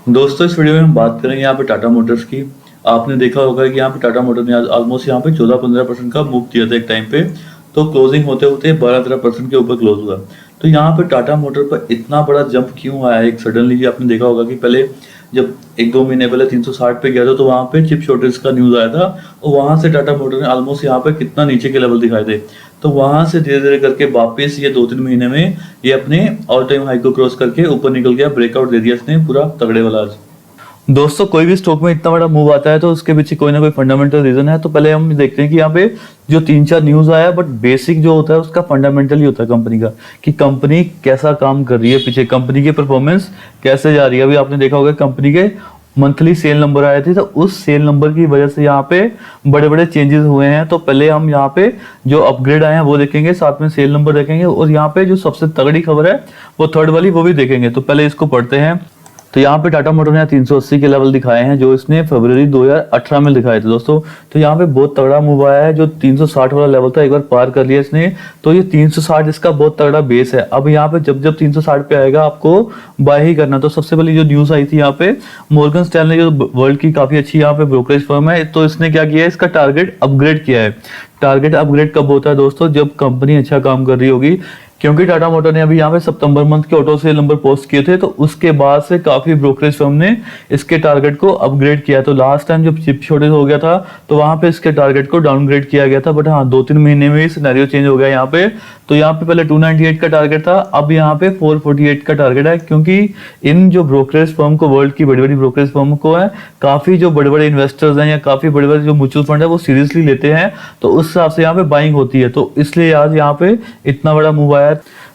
दोस्तों इस वीडियो में हम बात करेंगे यहाँ पे टाटा मोटर्स की। आपने देखा होगा कि यहाँ पे टाटा मोटर ने ऑलमोस्ट यहाँ पे 14-15% का मूव किया था एक टाइम पे। तो क्लोजिंग होते होते 12-13% के ऊपर क्लोज हुआ। तो यहाँ पे टाटा मोटर पर इतना बड़ा जंप क्यों आया एक सडनली। आपने देखा होगा कि पहले जब 1-2 महीने पहले 360 पे गया था तो वहाँ पे चिप शॉर्टेज का न्यूज आया था और वहां से टाटा मोटर ने ऑलमोस्ट यहाँ पे कितना नीचे के लेवल दिखाए थे। तो वहां से धीरे धीरे करके वापस ये 2-3 महीने में ये अपने ऑल टाइम हाई को क्रॉस करके ऊपर निकल गया, ब्रेकआउट दे दिया इसने पूरा तगड़े वाला आज। दोस्तों कोई भी स्टॉक में इतना बड़ा मूव आता है तो उसके पीछे कोई ना कोई फंडामेंटल रीजन है। तो पहले हम देखते हैं कि यहाँ पे जो 3-4 न्यूज आया, बट बेसिक जो होता है उसका फंडामेंटल ही होता है कंपनी का, कि कंपनी कैसा काम कर रही है, पीछे कंपनी की परफॉर्मेंस कैसे जा रही है। अभी आपने देखा होगा कंपनी के मंथली सेल नंबर आए थे, तो उस सेल नंबर की वजह से यहाँ पे बड़े बड़े चेंजेस हुए हैं। तो पहले हम यहाँ पे जो अपग्रेड आए हैं वो देखेंगे, साथ में सेल नंबर देखेंगे, और यहाँ पे जो सबसे तगड़ी खबर है वो थर्ड वाली वो भी देखेंगे। तो पहले इसको पढ़ते हैं। तो यहाँ पे टाटा मोटर ने 380 के लेवल दिखाए हैं जो इसने फरवरी 2018 में दिखाए थे दोस्तों। तो यहाँ पे बहुत तगड़ा मूव आया है, जो 360 वाला लेवल था एक बार पार कर लिया इसने। तो ये 360 इसका बहुत तगड़ा बेस है। अब यहाँ पे जब जब 360 पे आएगा आपको बाय ही करना। तो सबसे पहले जो न्यूज आई थी यहाँ पे, मॉर्गन स्टैनली जो वर्ल्ड की काफी अच्छी यहाँ पे ब्रोकरेज फर्म है, तो इसने क्या किया है, इसका टारगेट अपग्रेड किया है। टारगेट अपग्रेड कब होता है दोस्तों, जब कंपनी अच्छा काम कर रही होगी। क्योंकि टाटा मोटर ने अभी यहाँ पे सितंबर मंथ के ऑटो सेल नंबर पोस्ट किए थे, तो उसके बाद से काफी ब्रोकरेज फर्म ने इसके टारगेट को अपग्रेड किया। तो लास्ट टाइम जब चिप शॉर्टेज हो गया था तो वहां पे इसके टारगेट को डाउनग्रेड किया गया था, बट हाँ 2-3 महीने में ही सिनेरियो चेंज हो गया यहाँ पे। तो यहाँ पे पहले 298 का टारगेट था, अब यहाँ पे 448 का टारगेट है। क्योंकि इन जो ब्रोकरेज फर्म को, वर्ल्ड की बड़ी बड़ी ब्रोकरेज फर्म को है, काफी जो बड़े बड़े इन्वेस्टर्स हैं या काफी बड़े बड़े जो म्यूचुअल फंड है वो सीरियसली लेते हैं, तो उस हिसाब से यहाँ पे बाइंग होती है। तो इसलिए आज यहाँ पे इतना बड़ा मूव आया है।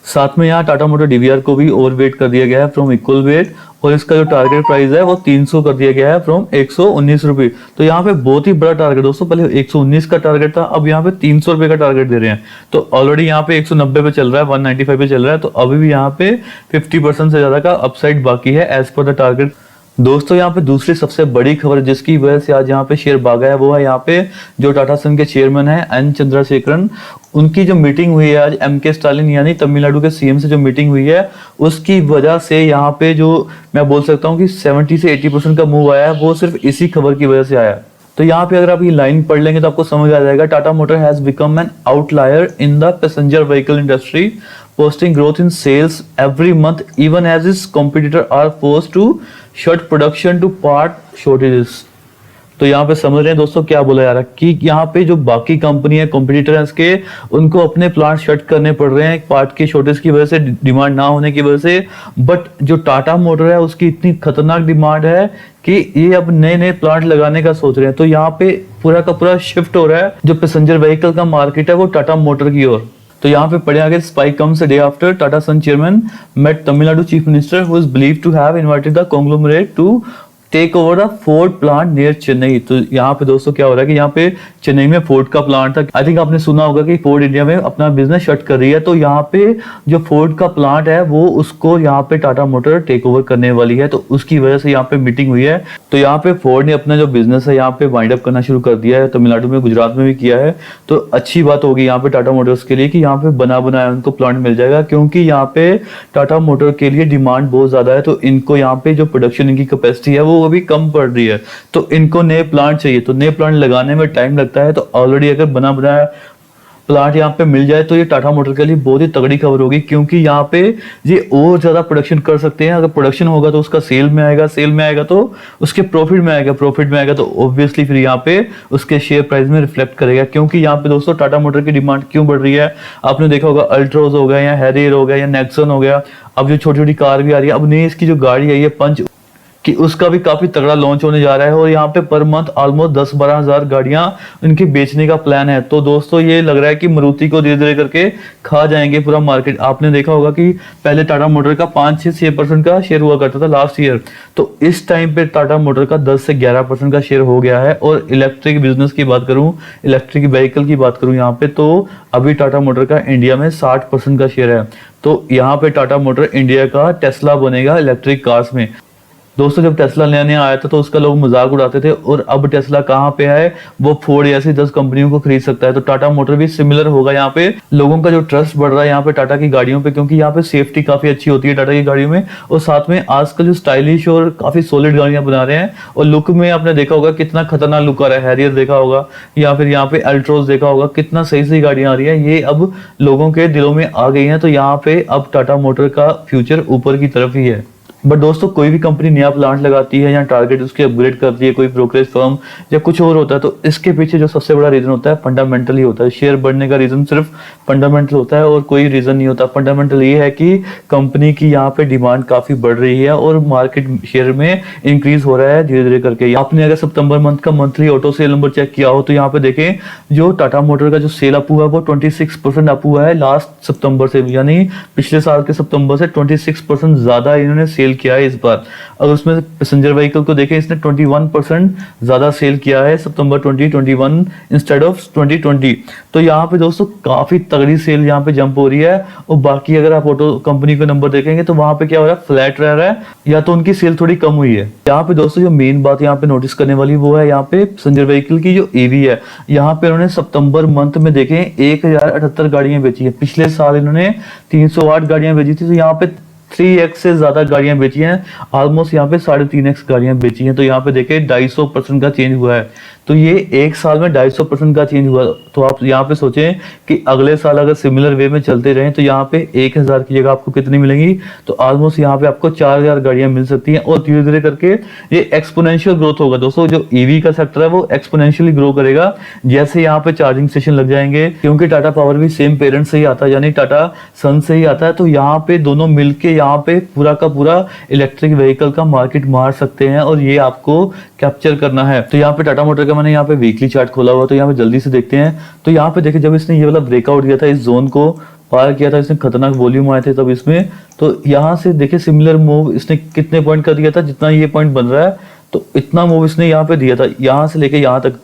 साथ में यहाँ टाटा मोटर डीवीआर को भी ओवरवेट कर दिया गया है फ्रॉम इक्वल वेट, और इसका जो टारगेट प्राइस है वो 300 कर दिया गया है फ्रॉम 119 रुपये। तो यहाँ पे बहुत ही बड़ा टारगेट दोस्तों, पहले 119 का टारगेट था, अब यहाँ पे 300 रुपये का टारगेट दे रहे हैं। तो ऑलरेडी यहाँ पे 190 पे चल रहा है, 195 पे चल रहा है, तो अभी भी यहाँ पे 50% से ज्यादा का अपसाइड बाकी है एज पर द टारगेट। दोस्तों यहाँ पे दूसरी सबसे बड़ी खबर जिसकी वजह से आज यहाँ पे शेयर भागा है वो है यहाँ पे जो टाटा सन के चेयरमैन है एन चंद्रशेखरन, उनकी जो मीटिंग हुई है आज एम के स्टालिन यानी तमिलनाडु के सीएम से जो मीटिंग हुई है, उसकी वजह से यहाँ पे जो मैं बोल सकता हूँ कि 70 से 80% का मूव आया है वो सिर्फ इसी खबर की वजह से आया। तो यहाँ पे अगर आप ये लाइन पढ़ लेंगे तो आपको समझ आ जाएगा, Tata motor has become an outlier in the passenger vehicle industry, posting growth in sales every month even as its competitors are forced to shut production to part shortages। तो यहाँ पे समझ रहे हैं दोस्तों क्या बोला जा रहा है, कि यहाँ पे जो बाकी कंपनी है, कॉम्पिटिटर है इसके, उनको अपने प्लांट शट करने पड़ रहे हैं पार्ट के शॉर्टेज की वजह से, डिमांड ना होने की वजह से। बट जो टाटा मोटर है उसकी इतनी खतरनाक डिमांड है कि ये अब नए नए प्लांट लगाने का सोच रहे हैं। तो यहाँ पे पूरा का पूरा शिफ्ट हो रहा है, जो पैसेंजर व्हीकल का मार्केट है वो टाटा मोटर की ओर। तो यहाँ पे पढ़े आगे, spike comes a day after Tata son chairman met Tamil Nadu chief minister who is believed to have invited the conglomerate to take over the Ford plant near Chennai. तो यहाँ पे दोस्तों क्या हो रहा है कि यहाँ पे चेन्नई में फोर्ड का प्लांट था। आई थिंक आपने सुना होगा कि फोर्ड इंडिया में अपना बिजनेस शट कर रही है, तो यहाँ पे जो फोर्ड का प्लांट है वो उसको यहाँ पे टाटा मोटर टेक ओवर करने वाली है। तो उसकी वजह से यहाँ पे मीटिंग हुई है। तो यहाँ पे फोर्ड ने अपना जो बिजनेस है यहाँ पे वाइंड अप करना शुरू कर दिया है, तमिलनाडु में, गुजरात में भी किया है। तो अच्छी बात होगी यहाँ पे टाटा मोटर्स के लिए कि यहाँ पे बना बनाया उनको प्लांट मिल जाएगा, क्योंकि यहाँ पे टाटा मोटर के लिए डिमांड बहुत ज्यादा है। तो इनको यहाँ पे जो प्रोडक्शन इनकी कैपेसिटी है वो अभी कम पड़ रही है, तो इनको नए प्लांट चाहिए। तो नए प्लांट लगाने में टाइम लगता है। तो ऑलरेडी अगर बना बनाया प्लांट यहाँ पे मिल जाए तो ये टाटा मोटर के लिए बहुत ही तगड़ी खबर होगी, क्योंकि यहाँ पे ये और ज्यादा प्रोडक्शन कर सकते हैं। अगर प्रोडक्शन होगा तो उसका सेल में आएगा, सेल में आएगा तो उसके प्रॉफिट में आएगा, प्रॉफिट में आएगा तो ऑब्वियसली फिर यहाँ पे उसके शेयर प्राइस में रिफ्लेक्ट करेगा। क्योंकि यहाँ पे दोस्तों टाटा मोटर की डिमांड क्यों बढ़ रही है, आपने देखा होगा अल्ट्रोज हो गया या हैरियर हो गया या नेक्सन हो गया, अब जो छोटी छोटी कार भी आ रही है, अब नई इसकी जो गाड़ी है ये पंच कि उसका भी काफी तगड़ा लॉन्च होने जा रहा है, और यहाँ पे पर मंथ ऑलमोस्ट 10-12 हजार गाड़ियां इनकी बेचने का प्लान है। तो दोस्तों ये लग रहा है कि मारुति को धीरे धीरे करके खा जाएंगे पूरा मार्केट। आपने देखा होगा कि पहले टाटा मोटर का 5-6% का शेयर हुआ करता था लास्ट ईयर, तो इस टाइम पे टाटा मोटर का 10 से 11% का शेयर हो गया है। और इलेक्ट्रिक बिजनेस की बात करूं, इलेक्ट्रिक व्हीकल की बात करूं यहाँ पे, तो अभी टाटा मोटर का इंडिया में 60% का शेयर है। तो यहाँ पे टाटा मोटर इंडिया का टेस्ला बनेगा इलेक्ट्रिक कार्स में। दोस्तों जब टेस्ला नया नया आया था तो उसका लोग मजाक उड़ाते थे, और अब टेस्ला कहाँ पे है, वो फोर्ड ऐसी 10 कंपनियों को खरीद सकता है। तो टाटा मोटर भी सिमिलर होगा। यहाँ पे लोगों का जो ट्रस्ट बढ़ रहा है यहाँ पे टाटा की गाड़ियों पे, क्योंकि यहाँ पे सेफ्टी काफी अच्छी होती है टाटा की गाड़ियों में, और साथ में आजकल जो स्टाइलिश और काफी सॉलिड गाड़ियां बना रहे हैं, और लुक में आपने देखा होगा कितना खतरनाक लुक आ रहा है। हैरियर देखा होगा या फिर यहाँ पे अल्ट्रोज देखा होगा, कितना सही सही गाड़ियां आ रही है, ये अब लोगों के दिलों में आ गई हैं। तो यहाँ पे अब टाटा मोटर का फ्यूचर ऊपर की तरफ ही है। बट दोस्तों कोई भी कंपनी नया प्लांट लगाती है या टारगेट उसके अपग्रेड करती है, कोई ब्रोकरेज फर्म या कुछ और होता है, तो इसके पीछे जो सबसे बड़ा रीजन होता है फंडामेंटल ही होता है। शेयर बढ़ने का रीजन सिर्फ फंडामेंटल होता है और कोई रीजन नहीं होता। फंडामेंटल ये है कि कंपनी की यहाँ पे डिमांड काफी बढ़ रही है और मार्केट शेयर में इंक्रीज हो रहा है धीरे धीरे करके। आपने अगर सितंबर मंथ का monthly auto sale number check किया हो तो यहाँ पे देखें जो टाटा मोटर का जो सेल अप हुआ है वो 26% अप हुआ है लास्ट सितंबर से, यानी पिछले साल के सितंबर से 26% ज्यादा इन्होंने सेल किया है इस बार। और उसमें पैसेंजर व्हीकल को देखें, इसने 21% ज्यादा सेल किया है सितंबर 2021 इंस्टेड ऑफ 2020। तो यहाँ पे दोस्तों काफी तगड़ी सेल यहाँ पे जंप हो रही है। और बाकी अगर आप ऑटो कंपनी का नंबर देखेंगे तो वहां पे क्या हो रहा है, फ्लैट रह रहा है या तो उनकी सेल थोड़ी कम हुई है। यहाँ पे दोस्तों जो मेन बात यहाँ पे नोटिस करने वाली वो है यहाँ पे पैसेंजर व्हीकल की जो ईवी है। यहाँ पे उन्होंने सितंबर मंथ में देखें 1078 गाड़ियां बेची है। पिछले साल इन्होंने 308 गाड़ियां बेची थी, तो यहाँ पे 3x से ज्यादा गाड़ियां बेची हैं। ऑलमोस्ट यहाँ पे 3.5x गाड़ियां बेची हैं। तो यहाँ पे देखे 250% का चेंज हुआ है। तो ये एक साल में 250% का चेंज हुआ। तो आप यहाँ पे सोचें कि अगले साल अगर सिमिलर वे में चलते रहें तो यहाँ पे 1000 की जगह आपको कितनी मिलेंगी, तो ऑलमोस्ट यहाँ पे आपको 4000 गाड़ियां मिल सकती हैं। और धीरे धीरे करके ये एक्सपोनेंशियल ग्रोथ होगा दोस्तों। जो ईवी का सेक्टर है वो एक्सपोनेंशियली ग्रो करेगा जैसे यहाँ पे चार्जिंग स्टेशन लग जाएंगे, क्योंकि टाटा पावर भी सेम पेरेंट से ही आता है, यानी टाटा सन से ही आता है। तो यहाँ पे दोनों मिलके यहाँ पे पूरा का पूरा इलेक्ट्रिक व्हीकल का मार्केट मार सकते हैं, और ये आपको कैप्चर करना है। तो यहाँ पे टाटा मोटर का मैंने यहाँ पे वीकली चार्ट खोला हुआ, तो यहाँ पे जल्दी से देखते हैं। तो यहाँ पे देखिए जब इसने ये वाला ब्रेकआउट दिया था, इस जोन को पार किया था, इसमें खतरनाक वॉल्यूम आए थे तब इसमें, तो यहाँ से देखिए सिमिलर मूव इसने कितने पॉइंट का दिया था, जितना ये पॉइंट बन रहा है तो इतना मूव इसने यहाँ पे दिया था, यहाँ से लेके यहाँ तक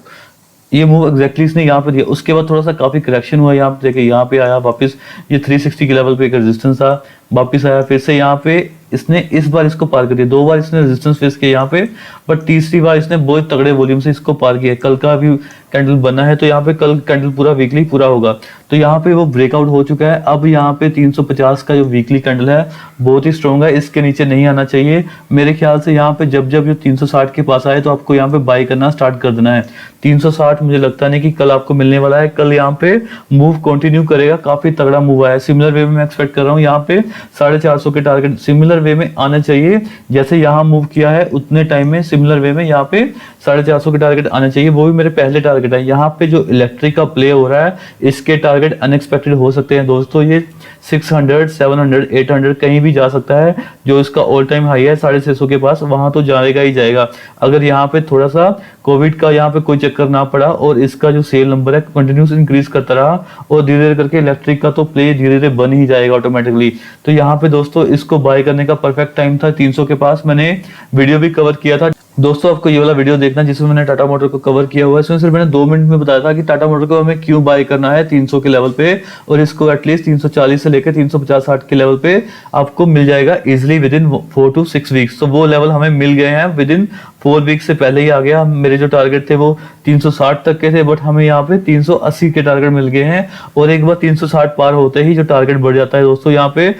ये मूव एग्जैक्टली इसने यहाँ पे दिया। उसके बाद थोड़ा सा काफी करेक्शन हुआ, यहाँ पे देखिए यहाँ पे आया वापस, ये 360 के लेवल पे एक रेजिस्टेंस था, वापस आया, फिर से यहाँ पे इसने इस बार इसको पार कर दिया। 2 बार इसने रेजिस्टेंस फेस किया यहाँ पे, बट तीसरी बार इसने बहुत तगड़े वॉल्यूम से इसको पार किया। कल का भी कैंडल बना है, तो यहाँ पे कल कैंडल पूरा वीकली पूरा होगा, तो यहाँ पे वो ब्रेकआउट हो चुका है। अब यहाँ पे 350 का जो वीकली कैंडल है बहुत ही स्ट्रॉन्ग है, इसके नीचे नहीं आना चाहिए मेरे ख्याल से। यहाँ पे जब जब ये 360 के पास आए तो आपको यहाँ पे बाई करना स्टार्ट कर देना है। 360 मुझे लगता नहीं कि कल आपको मिलने वाला है, कल यहाँ पे मूव कंटिन्यू करेगा, काफी तगड़ा मूव आया है। सिमिलर वे में मैं एक्सपेक्ट कर रहा हूँ यहाँ पे 450 के टारगेट सिमिलर वे में आना चाहिए। जैसे यहाँ मूव किया है उतने टाइम में सिमिलर वे में यहाँ पे 450 के टारगेट आना चाहिए, वो भी मेरे पहले टारगेट है। यहाँ पे जो इलेक्ट्रिक का प्ले हो रहा है इसके टारगेट अनएक्सपेक्टेड हो सकते हैं दोस्तों। ये 600, 700, 800 कहीं भी जा सकता है। जो इसका ऑल टाइम हाई है 650 के पास, वहां तो जाएगा ही जाएगा। अगर यहाँ पे थोड़ा सा कोविड का यहाँ पे कोई चक्कर ना पड़ा और इसका जो सेल नंबर है कंटिन्यूस इंक्रीज करता रहा और धीरे धीरे करके इलेक्ट्रिक का तो प्ले धीरे धीरे बन ही जाएगा ऑटोमेटिकली। तो यहाँ पे दोस्तों इसको बाय करने का परफेक्ट टाइम था 300 के पास। मैंने वीडियो भी कवर किया था दोस्तों, आपको ये वाला वीडियो देखना जिसमें मैंने टाटा मोटर को कवर किया हुआ है। इसमें सिर्फ मैंने 2 मिनट में बताया था कि टाटा मोटर को हमें क्यों बाय करना है 300 के लेवल पे, और इसको एटलीस्ट 340 से लेकर 350-60 के लेवल पे आपको मिल जाएगा easily with in 4 to 6 weeks. तो वो लेवल हमें मिल गए हैं विद इन 4 वीक्स से पहले ही आ गया। मेरे जो टारगेट थे वो 360 तक के थे, बट हमें यहाँ पे 380 के टारगेट मिल गए हैं। और एक बार 360 पार होते ही जो टारगेट बढ़ जाता है दोस्तों यहाँ पे।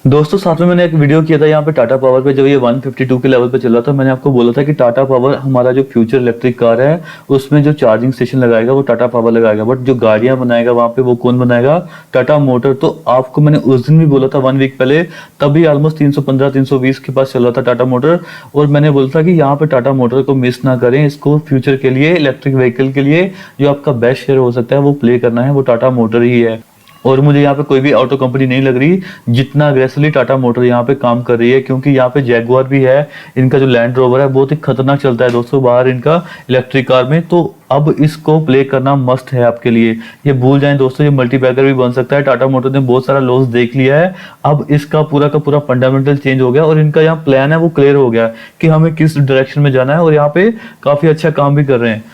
दोस्तों साथ में मैंने एक वीडियो किया था यहाँ पे टाटा पावर पे, जब ये 152 के लेवल पे चल रहा था, मैंने आपको बोला था कि टाटा पावर हमारा जो फ्यूचर इलेक्ट्रिक कार है उसमें जो चार्जिंग स्टेशन लगाएगा वो टाटा पावर लगाएगा, बट जो गाड़ियां बनाएगा वहां पे वो कौन बनाएगा, टाटा मोटर। तो आपको मैंने उस दिन भी बोला था 1 वीक पहले, तभी ऑलमोस्ट 315-320 के पास चल रहा था टाटा मोटर। और मैंने बोला था कि यहाँ पे टाटा मोटर को मिस ना करें, इसको फ्यूचर के लिए इलेक्ट्रिक व्हीकल के लिए जो आपका बेस्ट शेयर हो सकता है वो प्ले करना है, वो टाटा मोटर ही है। और मुझे यहाँ पे कोई भी ऑटो कंपनी नहीं लग रही जितना अग्रेसिवली टाटा मोटर यहाँ पे काम कर रही है, क्योंकि यहाँ पे जैगुआर भी है, इनका जो लैंड रोवर है बहुत ही खतरनाक चलता है दोस्तों बाहर इनका इलेक्ट्रिक कार में। तो अब इसको प्ले करना मस्ट है आपके लिए। ये भूल जाएं दोस्तों, ये मल्टीपैकर भी बन सकता है। टाटा मोटर ने बहुत सारा लॉस देख लिया है, अब इसका पूरा का पूरा फंडामेंटल चेंज हो गया और इनका यहाँ प्लान है वो क्लियर हो गया कि हमें किस डायरेक्शन में जाना है, और यहाँ पे काफी अच्छा काम भी कर रहे हैं।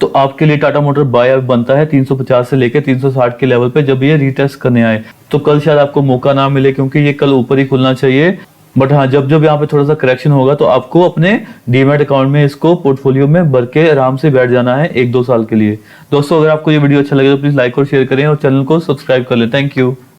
तो आपके लिए टाटा मोटर बाय बनता है 350 से लेकर 360 के लेवल पे जब ये रीटेस्ट करने आए। तो कल शायद आपको मौका ना मिले क्योंकि ये कल ऊपर ही खुलना चाहिए। बट हाँ, जब जब यहाँ पे थोड़ा सा करेक्शन होगा तो आपको अपने डीमैट अकाउंट में इसको पोर्टफोलियो में भर के आराम से बैठ जाना है 1-2 साल के लिए। दोस्तों, अगर आपको ये वीडियो अच्छा लगे तो प्लीज लाइक और शेयर करें और चैनल को सब्सक्राइब कर लें। Thank you.